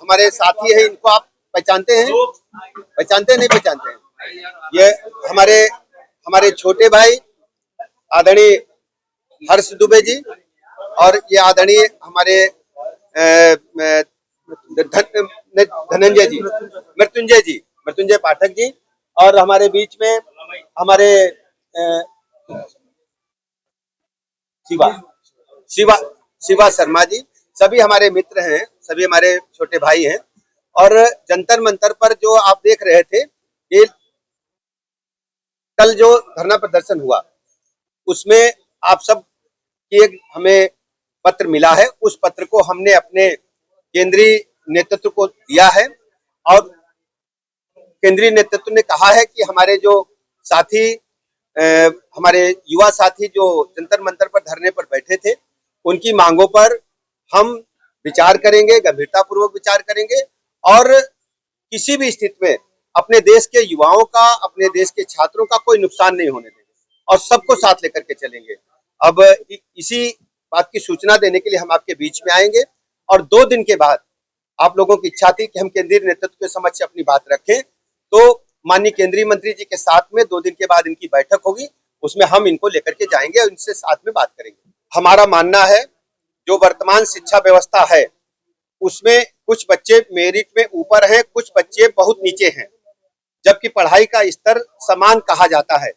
हमारे साथी है, इनको आप पहचानते हैं? पहचानते हैं, नहीं पहचानते हैं? ये हमारे हमारे छोटे भाई आदरणीय हर्ष दुबे जी, और ये आदरणीय हमारे धनंजय जी, मृत्युंजय पाठक जी, और हमारे बीच में हमारे शिवा शिवा शिवा शर्मा जी, सभी हमारे मित्र हैं, सभी हमारे छोटे भाई हैं। और जंतर मंतर पर जो आप देख रहे थे, ये कल जो धरना प्रदर्शन हुआ उसमें आप सब की एक हमें पत्र मिला है। उस पत्र को हमने अपने केंद्रीय नेतृत्व को दिया है, और केंद्रीय नेतृत्व ने कहा है कि हमारे जो साथी हमारे युवा साथी जो जंतर मंतर पर धरने पर बैठे थे, उनकी मांगों पर हम विचार करेंगे, गंभीरता पूर्वक विचार करेंगे, और किसी भी स्थिति में अपने देश के युवाओं का, अपने देश के छात्रों का कोई नुकसान नहीं होने देंगे, और सबको साथ लेकर के चलेंगे। अब इसी बात की सूचना देने के लिए हम आपके बीच में आएंगे, और 2 दिन के बाद आप लोगों की इच्छा थी कि हम केंद्रीय नेतृत्व के समक्ष अपनी बात रखें, तो माननीय केंद्रीय मंत्री जी के साथ में 2 दिन के बाद इनकी बैठक होगी, उसमें हम इनको लेकर के जाएंगे और इनसे साथ में बात करेंगे। हमारा मानना है, जो वर्तमान शिक्षा व्यवस्था है उसमें कुछ बच्चे मेरिट में ऊपर हैं, कुछ बच्चे बहुत नीचे हैं, जबकि पढ़ाई का स्तर समान कहा जाता है।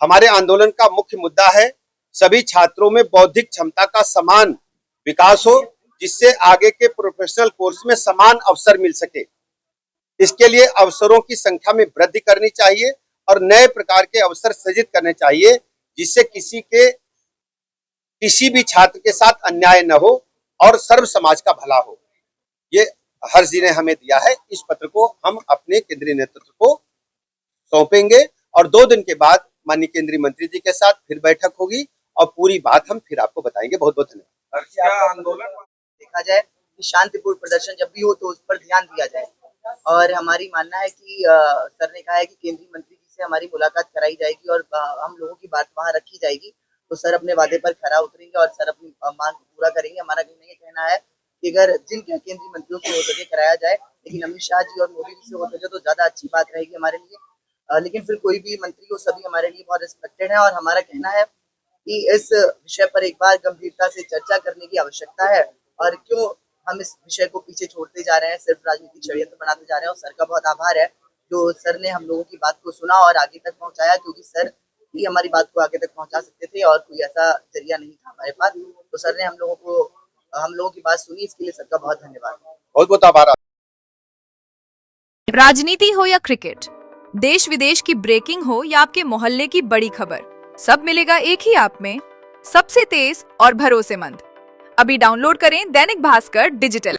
हमारे आंदोलन का मुख्य मुद्दा है सभी छात्रों में बौद्धिक क्षमता का समान विकास हो, जिससे आगे के प्रोफेशनल कोर्स में समान अवसर मिल सके। इसके लिए अवसरों की संख्या में वृद्धि करनी चाहिए और नए प्रकार के अवसर सृजित करने चाहिए, जिससे किसी भी छात्र के साथ अन्याय न हो और सर्व समाज का भला हो। ये हर्ष जी ने हमें दिया है। इस पत्र को हम अपने केंद्रीय नेतृत्व को सौंपेंगे, और 2 दिन के बाद माननीय केंद्रीय मंत्री जी के साथ फिर बैठक होगी, और पूरी बात हम फिर आपको बताएंगे। बहुत बहुत धन्यवाद। आंदोलन देखा जाए कि शांतिपूर्ण प्रदर्शन जब भी हो तो उस पर ध्यान दिया जाए, और हमारी मानना है कि सर ने कहा है कि केंद्रीय मंत्री जी से हमारी मुलाकात कराई जाएगी और हम लोगों की बात वहां रखी जाएगी, तो सर अपने वादे पर खरा उतरेंगे और सर अपनी मांग पूरा करेंगे। हमारा ये कहना है कि अगर जिन केंद्रीय मंत्रियों से हो सके कराया जाए, लेकिन अमित शाह जी और मोदी जी से हो सके तो ज्यादा अच्छी बात रहेगी हमारे लिए। लेकिन फिर कोई भी मंत्री हो, सभी हमारे लिए बहुत रिस्पेक्टेड है, और हमारा कहना है कि इस विषय पर एक बार गंभीरता से चर्चा करने की आवश्यकता है। और क्यों हम इस विषय को पीछे छोड़ते जा रहे हैं, सिर्फ राजनीतिक षड्यंत्र बनाते जा रहे हैं। और सर का बहुत आभार है जो सर ने हम लोगों की बात को सुना और आगे तक पहुंचाया, क्योंकि सर ही हमारी बात को आगे तक पहुंचा सकते थे और कोई ऐसा जरिया नहीं था हमारे पास। तो सर ने हम लोगों की बात सुनी, इसके लिए सर का बहुत धन्यवाद। बहुत बहुत आभार। राजनीति हो या क्रिकेट, देश विदेश की ब्रेकिंग हो या आपके मोहल्ले की बड़ी खबर, सब मिलेगा एक ही ऐप में, सबसे तेज और भरोसेमंद। अभी डाउनलोड करें दैनिक भास्कर डिजिटल।